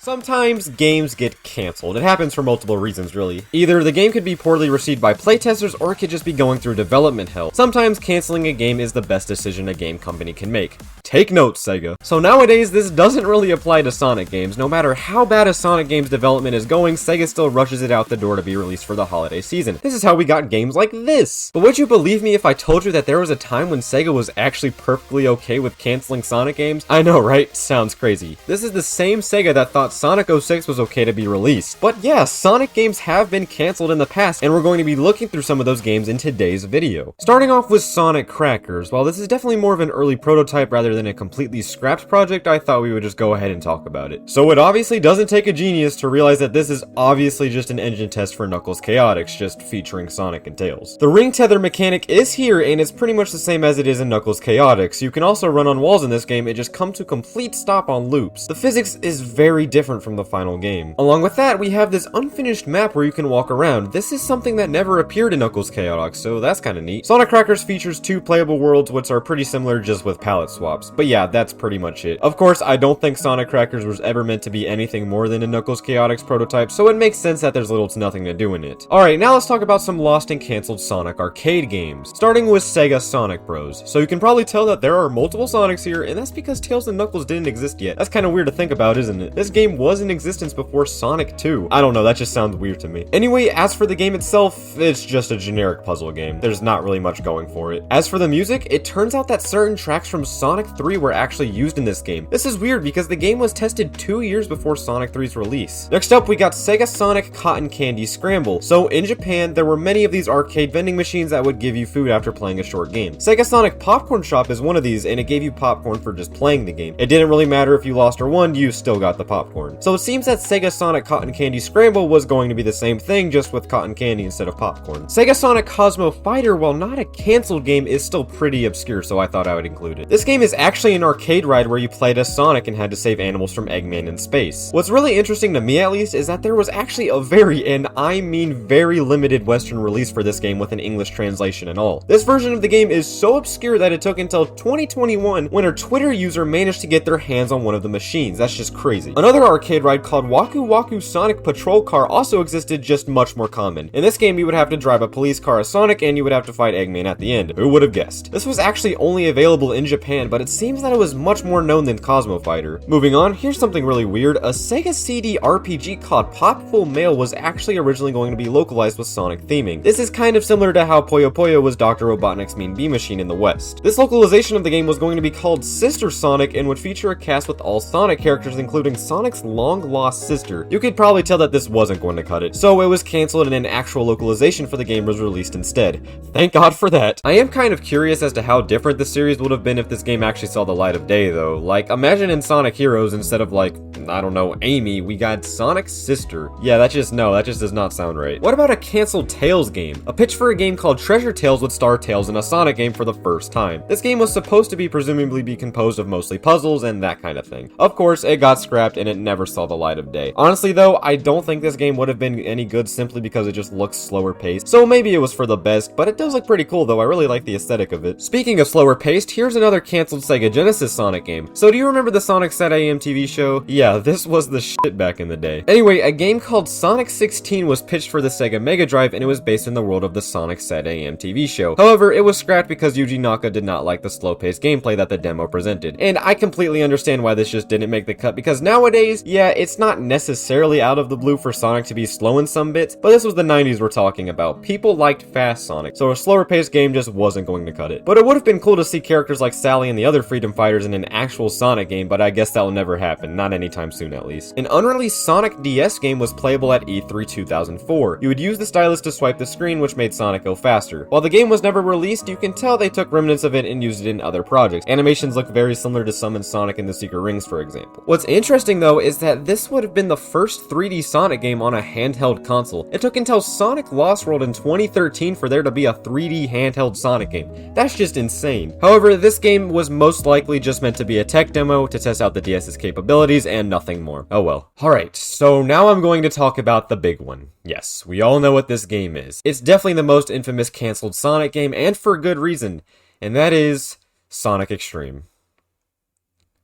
Sometimes games get cancelled. It happens for multiple reasons, really. Either the game could be poorly received by playtesters, or it could just be going through development hell. Sometimes canceling a game is the best decision a game company can make. Take note, Sega. So nowadays, this doesn't really apply to Sonic games. No matter how bad a Sonic game's development is going, Sega still rushes it out the door to be released for the holiday season. This is how we got games like this. But would you believe me if I told you that there was a time when Sega was actually perfectly okay with canceling Sonic games? I know, right? Sounds crazy. This is the same Sega that thought Sonic 06 was okay to be released. But yeah, Sonic games have been cancelled in the past, and we're going to be looking through some of those games in today's video. Starting off with Sonic Crackers. While this is definitely more of an early prototype rather than a completely scrapped project, I thought we would just go ahead and talk about it. So it obviously doesn't take a genius to realize that this is obviously just an engine test for Knuckles Chaotix, just featuring Sonic and Tails. The ring tether mechanic is here, and it's pretty much the same as it is in Knuckles Chaotix. You can also run on walls in this game, it just comes to complete stop on loops. The physics is very different from the final game. Along with that, we have this unfinished map where you can walk around. This is something that never appeared in Knuckles Chaotix, so that's kinda neat. Sonic Crackers features 2 playable worlds, which are pretty similar just with palette swaps. But yeah, that's pretty much it. Of course, I don't think Sonic Crackers was ever meant to be anything more than a Knuckles Chaotix prototype, so it makes sense that there's little to nothing to do in it. Alright, now let's talk about some lost and cancelled Sonic arcade games. Starting with SegaSonic Bros. So you can probably tell that there are multiple Sonics here, and that's because Tails and Knuckles didn't exist yet. That's kinda weird to think about, isn't it? This game was in existence before Sonic 2. I don't know, that just sounds weird to me. Anyway, as for the game itself, it's just a generic puzzle game. There's not really much going for it. As for the music, it turns out that certain tracks from Sonic 3 were actually used in this game. This is weird because the game was tested 2 years before Sonic 3's release. Next up, we got SegaSonic Cotton Candy Scramble. So in Japan, there were many of these arcade vending machines that would give you food after playing a short game. SegaSonic Popcorn Shop is one of these, and it gave you popcorn for just playing the game. It didn't really matter if you lost or won, you still got the popcorn. So it seems that SegaSonic Cotton Candy Scramble was going to be the same thing, just with cotton candy instead of popcorn. SegaSonic Cosmo Fighter, while not a cancelled game, is still pretty obscure, so I thought I would include it. This game is actually an arcade ride where you played as Sonic and had to save animals from Eggman in space. What's really interesting to me, at least, is that there was actually a very, and I mean very limited Western release for this game with an English translation and all. This version of the game is so obscure that it took until 2021 when a Twitter user managed to get their hands on one of the machines. That's just crazy. Another arcade ride called Waku Waku Sonic Patrol Car also existed, just much more common. In this game, you would have to drive a police car as Sonic, and you would have to fight Eggman at the end. Who would have guessed? This was actually only available in Japan, but it seems that it was much more known than Cosmo Fighter. Moving on, here's something really weird. A Sega CD RPG called Popful Mail was actually originally going to be localized with Sonic theming. This is kind of similar to how Puyo Puyo was Dr. Robotnik's Mean Bee Machine in the West. This localization of the game was going to be called Sister Sonic and would feature a cast with all Sonic characters, including Sonic's long-lost sister. You could probably tell that this wasn't going to cut it, so it was cancelled and an actual localization for the game was released instead. Thank God for that. I am kind of curious as to how different the series would have been if this game actually saw the light of day, though. Like, imagine in Sonic Heroes, instead of like, I don't know, Amy, we got Sonic's sister. Yeah, that just does not sound right. What about a canceled Tails game? A pitch for a game called Treasure Tales would star Tails in a Sonic game for the first time. This game was supposed to be presumably be composed of mostly puzzles and that kind of thing. Of course, it got scrapped and it never saw the light of day. Honestly though, I don't think this game would have been any good simply because it just looks slower paced. So maybe it was for the best, but it does look pretty cool though. I really like the aesthetic of it. Speaking of slower paced, here's another canceled Sega Genesis Sonic game. So do you remember the Sonic Set AM TV show? Yeah, this was the shit back in the day. Anyway, a game called Sonic 16 was pitched for the Sega Mega Drive and it was based in the world of the Sonic Set AM TV show. However, it was scrapped because Yuji Naka did not like the slow-paced gameplay that the demo presented. And I completely understand why this just didn't make the cut, because nowadays, yeah, it's not necessarily out of the blue for Sonic to be slow in some bits, but this was the 90s we're talking about. People liked fast Sonic, so a slower-paced game just wasn't going to cut it. But it would have been cool to see characters like Sally and the other Freedom Fighters in an actual Sonic game, but I guess that will never happen, not anytime soon at least. An unreleased Sonic DS game was playable at E3 2004. You would use the stylus to swipe the screen, which made Sonic go faster. While the game was never released, you can tell they took remnants of it and used it in other projects. Animations look very similar to some in Sonic and the Secret Rings, for example. What's interesting though is that this would have been the first 3D Sonic game on a handheld console. It took until Sonic Lost World in 2013 for there to be a 3D handheld Sonic game. That's just insane. However, this game was most likely just meant to be a tech demo to test out the DS's capabilities and nothing more. Oh well. Alright, so now I'm going to talk about the big one. Yes, we all know what this game is. It's definitely the most infamous canceled Sonic game, and for good reason, and that is Sonic X-treme.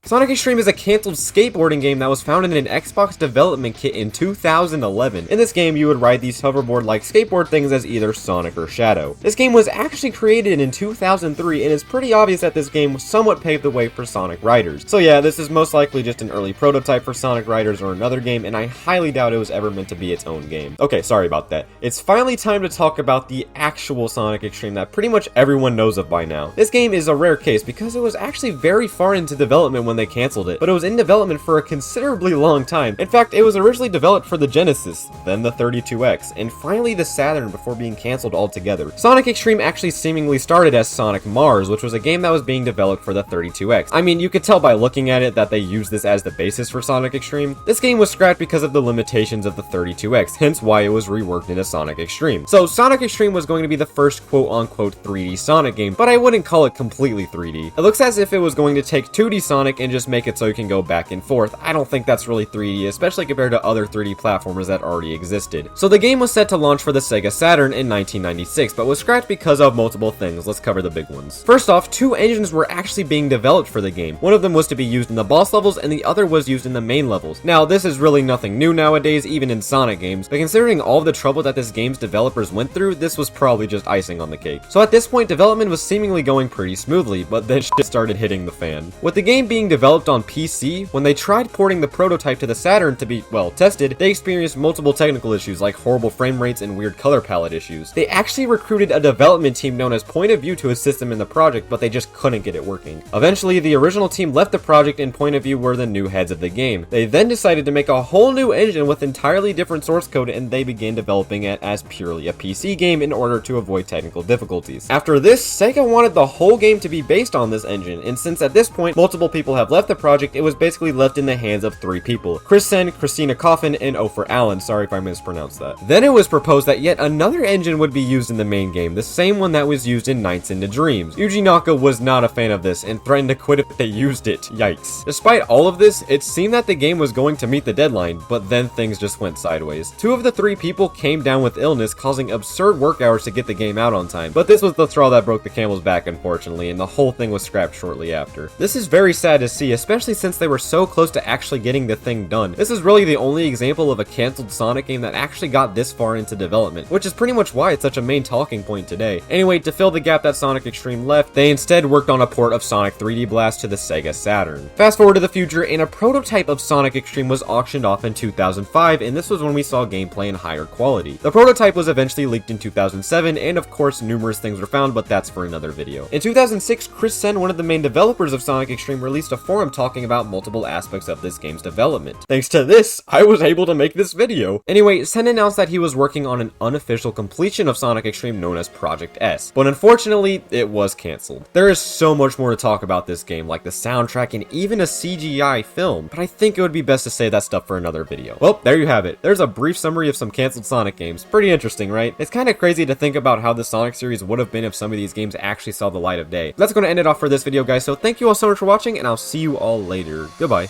Sonic X-treme is a cancelled skateboarding game that was found in an Xbox development kit in 2011. In this game, you would ride these hoverboard-like skateboard things as either Sonic or Shadow. This game was actually created in 2003, and it's pretty obvious that this game somewhat paved the way for Sonic riders. So yeah, this is most likely just an early prototype for Sonic Riders or another game, and I highly doubt it was ever meant to be its own game. Okay, sorry about that. It's finally time to talk about the actual Sonic X-treme that pretty much everyone knows of by now. This game is a rare case because it was actually very far into development when they canceled it, but it was in development for a considerably long time. In fact, it was originally developed for the Genesis, then the 32X, and finally the Saturn before being canceled altogether. Sonic X-treme actually seemingly started as Sonic Mars, which was a game that was being developed for the 32X. I mean, you could tell by looking at it that they used this as the basis for Sonic X-treme. This game was scrapped because of the limitations of the 32X, hence why it was reworked into Sonic X-treme. So Sonic X-treme was going to be the first quote-unquote 3D Sonic game, but I wouldn't call it completely 3D. It looks as if it was going to take 2D Sonic and just make it so you can go back and forth. I don't think that's really 3D, especially compared to other 3D platformers that already existed. So the game was set to launch for the Sega Saturn in 1996, but was scrapped because of multiple things. Let's cover the big ones. First off, 2 engines were actually being developed for the game. One of them was to be used in the boss levels, and the other was used in the main levels. Now, this is really nothing new nowadays, even in Sonic games, but considering all of the trouble that this game's developers went through, this was probably just icing on the cake. So at this point, development was seemingly going pretty smoothly, but then shit started hitting the fan. With the game being developed on PC, when they tried porting the prototype to the Saturn to be, well, tested, they experienced multiple technical issues like horrible frame rates and weird color palette issues. They actually recruited a development team known as Point of View to assist them in the project, but they just couldn't get it working. Eventually, the original team left the project and Point of View were the new heads of the game. They then decided to make a whole new engine with entirely different source code, and they began developing it as purely a PC game in order to avoid technical difficulties. After this, Sega wanted the whole game to be based on this engine, and since at this point multiple people have left the project, it was basically left in the hands of 3 people: Chris Sen, Christina Coffin, and Ofer Allen. Sorry if I mispronounced that. Then it was proposed that yet another engine would be used in the main game, the same one that was used in Nights into Dreams. Yuji Naka was not a fan of this and threatened to quit if they used it. Yikes. Despite all of this, it seemed that the game was going to meet the deadline, but then things just went sideways. 2 of the 3 people came down with illness, causing absurd work hours to get the game out on time, but this was the straw that broke the camel's back, unfortunately, and the whole thing was scrapped shortly after. This is very sad to see, especially since they were so close to actually getting the thing done. This is really the only example of a cancelled Sonic game that actually got this far into development, which is pretty much why it's such a main talking point today. Anyway, to fill the gap that Sonic X-treme left, they instead worked on a port of Sonic 3D Blast to the Sega Saturn. Fast forward to the future, and a prototype of Sonic X-treme was auctioned off in 2005, and this was when we saw gameplay in higher quality. The prototype was eventually leaked in 2007, and of course numerous things were found, but that's for another video. In 2006, Chris Sen, one of the main developers of Sonic X-treme, released a forum talking about multiple aspects of this game's development. Thanks to this, I was able to make this video. Anyway, Sen announced that he was working on an unofficial completion of Sonic X-treme known as Project S, but unfortunately, it was cancelled. There is so much more to talk about this game, like the soundtrack and even a CGI film, but I think it would be best to save that stuff for another video. Well, there you have it. There's a brief summary of some cancelled Sonic games. Pretty interesting, right? It's kind of crazy to think about how the Sonic series would have been if some of these games actually saw the light of day. That's going to end it off for this video, guys, so thank you all so much for watching, and I'll see you all later. Goodbye.